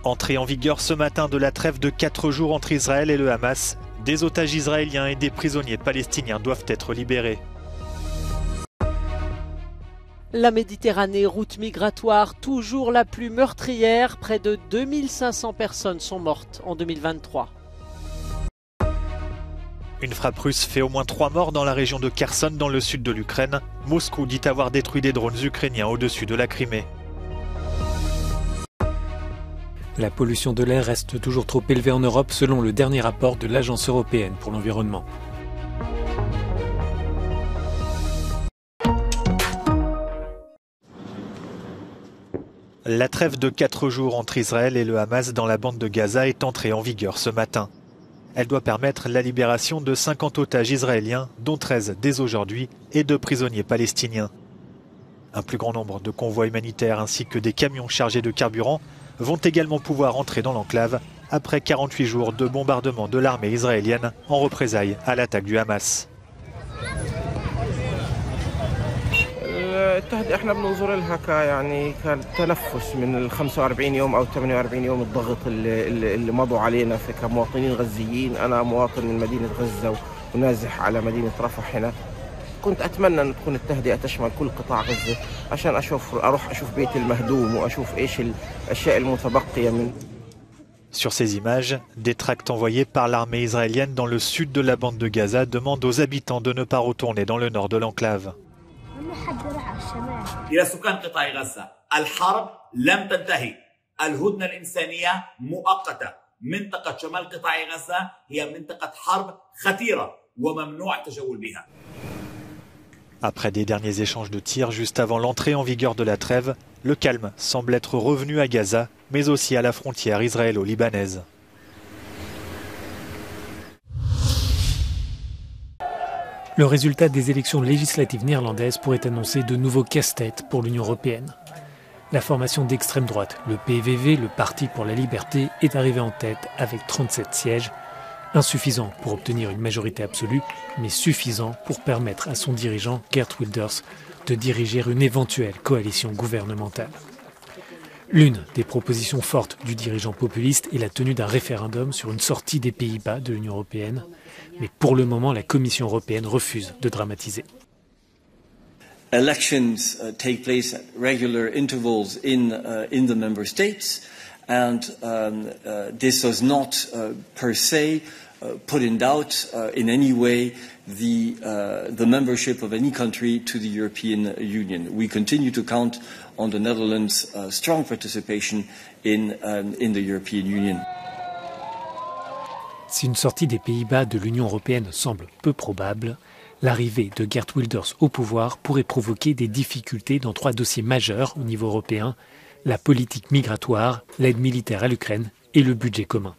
Entrée en vigueur ce matin de la trêve de 4 jours entre Israël et le Hamas, des otages israéliens et des prisonniers palestiniens doivent être libérés. La Méditerranée, route migratoire toujours la plus meurtrière, près de 2500 personnes sont mortes en 2023. Une frappe russe fait au moins 3 morts dans la région de Kherson, dans le sud de l'Ukraine. Moscou dit avoir détruit des drones ukrainiens au-dessus de la Crimée. La pollution de l'air reste toujours trop élevée en Europe selon le dernier rapport de l'Agence européenne pour l'environnement. La trêve de 4 jours entre Israël et le Hamas dans la bande de Gaza est entrée en vigueur ce matin. Elle doit permettre la libération de 50 otages israéliens, dont 13 dès aujourd'hui, et de prisonniers palestiniens. Un plus grand nombre de convois humanitaires ainsi que des camions chargés de carburant vont également pouvoir entrer dans l'enclave après 48 jours de bombardement de l'armée israélienne en représailles à l'attaque du Hamas. التهدئة احنا بننظر لها يعني كتنفس من ال 45 يوم او 48 يوم الضغط اللي مضوا علينا كمواطنين غزيين. انا مواطن من مدينة غزة ونازح على مدينة رفح هنا. كنت اتمنى ان تكون التهدئة تشمل كل قطاع غزة عشان اروح اشوف بيتي المهدوم واشوف ايش الاشياء المتبقية من. Sur ces images, des tracts envoyés par l'armée israélienne dans le sud de la bande de Gaza demandent aux habitants de ne pas retourner dans le nord de l'enclave. إلى سكان قطاع غزة، الحرب لم تنتهي، الهدنة الإنسانية مؤقتة، منطقة شمال قطاع غزة هي منطقة حرب خطيرة وممنوع التجول بها. Après des derniers échanges de tirs juste avant l'entrée en vigueur de la trêve, le calme semble être revenu à Gaza, mais aussi à la frontière israélo-libanaise. Le résultat des élections législatives néerlandaises pourrait annoncer de nouveaux casse-têtes pour l'Union européenne. La formation d'extrême droite, le PVV, le Parti pour la liberté, est arrivée en tête avec 37 sièges, insuffisant pour obtenir une majorité absolue, mais suffisant pour permettre à son dirigeant, Geert Wilders, de diriger une éventuelle coalition gouvernementale. L'une des propositions fortes du dirigeant populiste est la tenue d'un référendum sur une sortie des Pays-Bas de l'Union européenne. Mais pour le moment, la Commission européenne refuse de dramatiser. Elections take place at regular intervals in the member states, and this does not per se put in doubt in any way the membership of any country to the European Union. We continue to count on the Netherlands' strong participation in the European Union. Si une sortie des Pays-Bas de l'Union européenne semble peu probable, l'arrivée de Geert Wilders au pouvoir pourrait provoquer des difficultés dans 3 dossiers majeurs au niveau européen, la politique migratoire, l'aide militaire à l'Ukraine et le budget commun.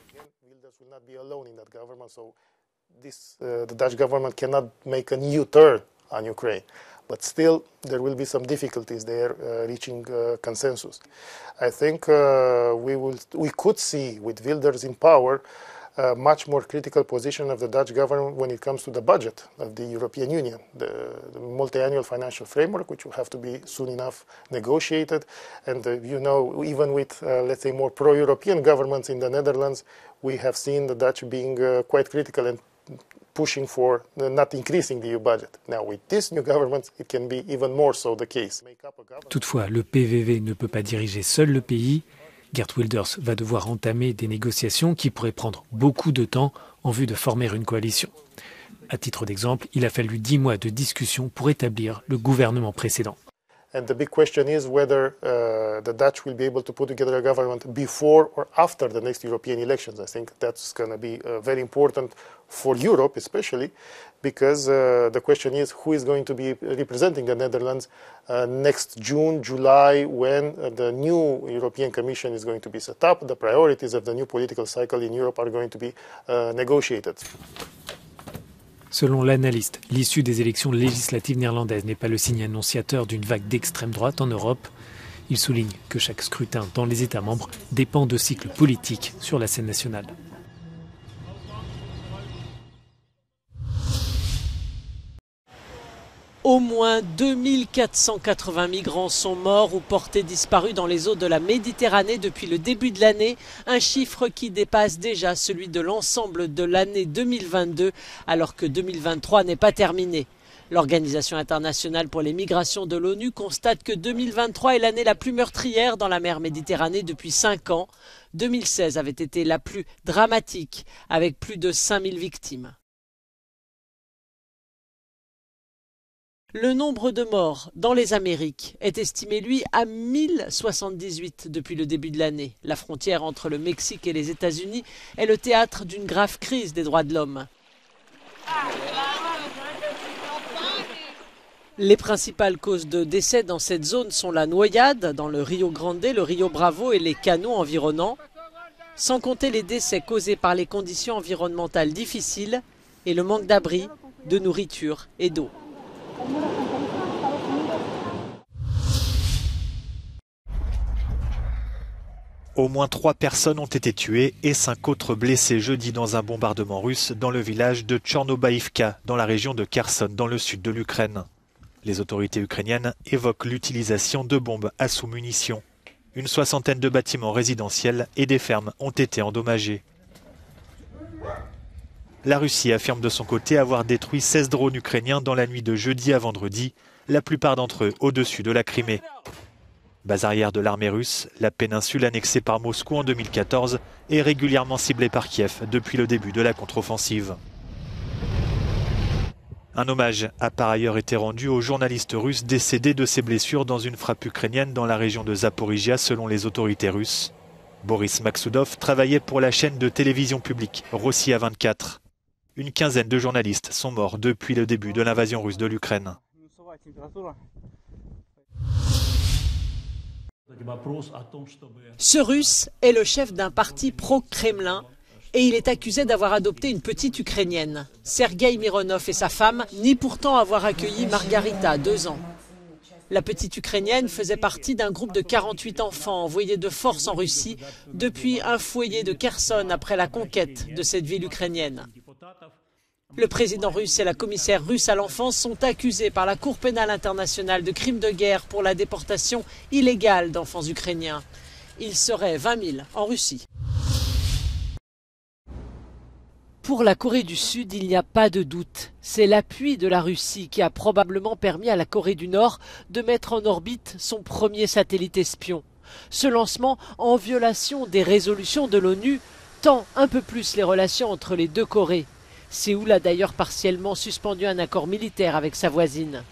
The Dutch government cannot make an U-turn on Ukraine, but still there will be some difficulties there reaching consensus. I think we could see with Wilders in power a much more critical position of the Dutch government when it comes to the budget of the European Union, the multi-annual financial framework, which will have to be soon enough negotiated. And even with, let's say, more pro-European governments in the Netherlands, we have seen the Dutch being quite critical and pushing for not increasing the EU budget. Now, with this new government, it can be even more so the case. Toutefois, le PVV ne peut pas diriger seul le pays. Geert Wilders va devoir entamer des négociations qui pourraient prendre beaucoup de temps en vue de former une coalition. À titre d'exemple, il a fallu 10 mois de discussion pour établir le gouvernement précédent. And the big question is whether the Dutch will be able to put together a government before or after the next European elections. I think that's going to be very important for Europe, especially because the question is who is going to be representing the Netherlands next June, July, when the new European Commission is going to be set up. The priorities of the new political cycle in Europe are going to be negotiated. Selon l'analyste, l'issue des élections législatives néerlandaises n'est pas le signe annonciateur d'une vague d'extrême droite en Europe. Il souligne que chaque scrutin dans les États membres dépend de cycles politiques sur la scène nationale. Au moins 2480 migrants sont morts ou portés disparus dans les eaux de la Méditerranée depuis le début de l'année, un chiffre qui dépasse déjà celui de l'ensemble de l'année 2022, alors que 2023 n'est pas terminé. L'Organisation internationale pour les migrations de l'ONU constate que 2023 est l'année la plus meurtrière dans la mer Méditerranée depuis 5 ans. 2016 avait été la plus dramatique, avec plus de 5000 victimes. Le nombre de morts dans les Amériques est estimé, lui, à 1078 depuis le début de l'année. La frontière entre le Mexique et les États-Unis est le théâtre d'une grave crise des droits de l'homme. Les principales causes de décès dans cette zone sont la noyade dans le Rio Grande, le Rio Bravo et les canaux environnants, sans compter les décès causés par les conditions environnementales difficiles et le manque d'abri, de nourriture et d'eau. Au moins 3 personnes ont été tuées et 5 autres blessées jeudi dans un bombardement russe dans le village de Tchornobaïvka, dans la région de Kherson, dans le sud de l'Ukraine. Les autorités ukrainiennes évoquent l'utilisation de bombes à sous-munitions. Une soixantaine de bâtiments résidentiels et des fermes ont été endommagés. La Russie affirme de son côté avoir détruit 16 drones ukrainiens dans la nuit de jeudi à vendredi, la plupart d'entre eux au-dessus de la Crimée. Base arrière de l'armée russe, la péninsule annexée par Moscou en 2014 est régulièrement ciblée par Kiev depuis le début de la contre-offensive. Un hommage a par ailleurs été rendu au journaliste russe décédé de ses blessures dans une frappe ukrainienne dans la région de Zaporizhia selon les autorités russes. Boris Maksoudov travaillait pour la chaîne de télévision publique Rossiya 24. Une quinzaine de journalistes sont morts depuis le début de l'invasion russe de l'Ukraine. Ce Russe est le chef d'un parti pro-Kremlin et il est accusé d'avoir adopté une petite Ukrainienne. Sergueï Mironov et sa femme nient pourtant avoir accueilli Margarita, 2 ans. La petite Ukrainienne faisait partie d'un groupe de 48 enfants envoyés de force en Russie depuis un foyer de Kherson après la conquête de cette ville ukrainienne. Le président russe et la commissaire russe à l'enfance sont accusés par la Cour pénale internationale de crimes de guerre pour la déportation illégale d'enfants ukrainiens. Ils seraient 20 000 en Russie. Pour la Corée du Sud, il n'y a pas de doute. C'est l'appui de la Russie qui a probablement permis à la Corée du Nord de mettre en orbite son premier satellite espion. Ce lancement, en violation des résolutions de l'ONU, tend un peu plus les relations entre les deux Corées. Séoul a d'ailleurs partiellement suspendu un accord militaire avec sa voisine.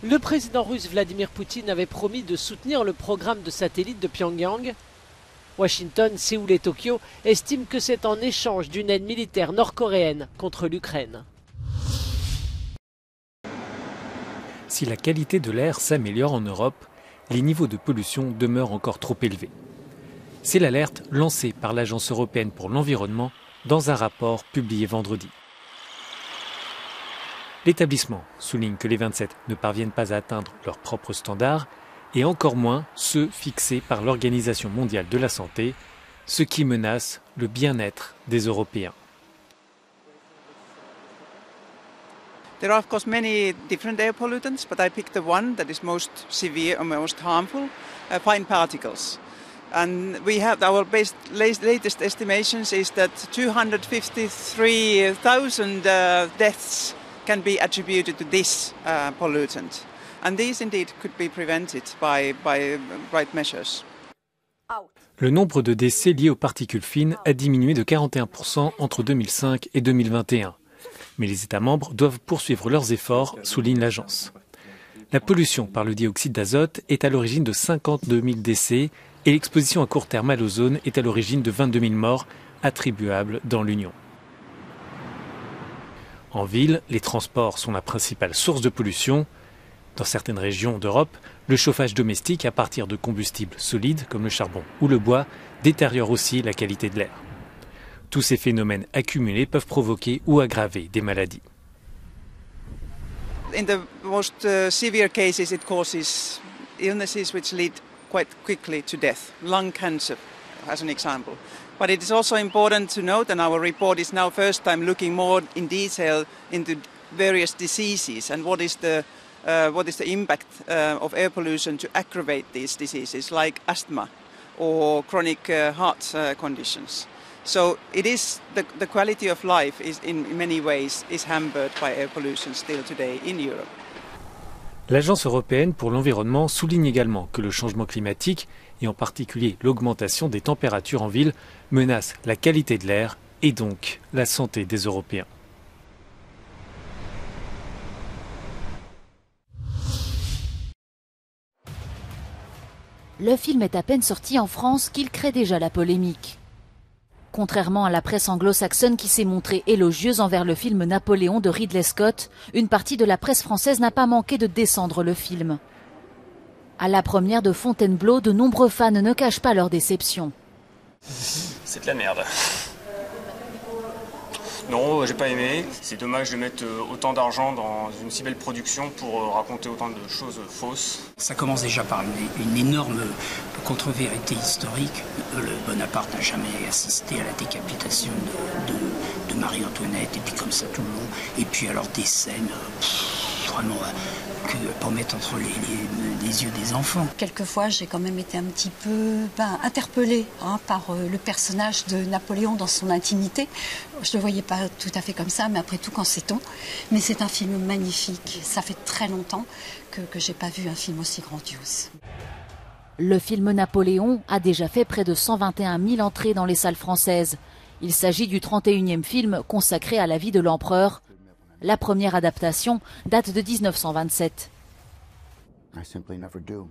Le président russe Vladimir Poutine avait promis de soutenir le programme de satellite de Pyongyang. Washington, Séoul et Tokyo estiment que c'est en échange d'une aide militaire nord-coréenne contre l'Ukraine. Si la qualité de l'air s'améliore en Europe, les niveaux de pollution demeurent encore trop élevés. C'est l'alerte lancée par l'Agence européenne pour l'environnement dans un rapport publié vendredi. L'établissement souligne que les 27 ne parviennent pas à atteindre leurs propres standards et encore moins ceux fixés par l'Organisation mondiale de la santé, ce qui menace le bien-être des Européens. There are of course many different air pollutants, but I picked the one that is most severe and most harmful, fine particles. And we have our latest estimations is that 253,000 deaths can be attributed to this pollutant. And these indeed could be prevented by right measures. Le nombre de décès liés aux particules fines a diminué de 41% entre 2005 et 2021. Mais les États membres doivent poursuivre leurs efforts, souligne l'agence. La pollution par le dioxyde d'azote est à l'origine de 52 000 décès et l'exposition à court terme à l'ozone est à l'origine de 22 000 morts attribuables dans l'Union. En ville, les transports sont la principale source de pollution. Dans certaines régions d'Europe, le chauffage domestique à partir de combustibles solides comme le charbon ou le bois détériore aussi la qualité de l'air. Tous ces phénomènes accumulés peuvent provoquer ou aggraver des maladies. In the most severe cases it causes illnesses which lead quite quickly to death, lung cancer as an example. But it is also important to note, and our report is now first time looking more in detail into various diseases and what is the what is the impact of air pollution to aggravate these diseases like asthma or chronic heart conditions. So it is the quality of life is in many ways is hampered by air pollution still today in Europe. L'Agence européenne pour l'environnement souligne également que le changement climatique, et en particulier l'augmentation des températures en ville, menace la qualité de l'air et donc la santé des Européens. Le film est à peine sorti en France qu'il crée déjà la polémique. Contrairement à la presse anglo-saxonne qui s'est montrée élogieuse envers le film Napoléon de Ridley Scott, une partie de la presse française n'a pas manqué de descendre le film. À la première de Fontainebleau, de nombreux fans ne cachent pas leur déception. C'est de la merde. Non, j'ai pas aimé. C'est dommage de mettre autant d'argent dans une si belle production pour raconter autant de choses fausses. Ça commence déjà par une énorme contre-vérité historique. Le Bonaparte n'a jamais assisté à la décapitation de Marie-Antoinette, et puis comme ça tout le long. Et puis alors des scènes vraiment pour mettre entre les yeux des enfants. Quelquefois, j'ai quand même été un petit peu interpellée par le personnage de Napoléon dans son intimité. Je ne le voyais pas tout à fait comme ça, mais après tout, qu'en sait-on? Mais c'est un film magnifique. Ça fait très longtemps que je n'ai pas vu un film aussi grandiose. Le film Napoléon a déjà fait près de 121 000 entrées dans les salles françaises. Il s'agit du 31e film consacré à la vie de l'empereur. La première adaptation date de 1927. I simply never do.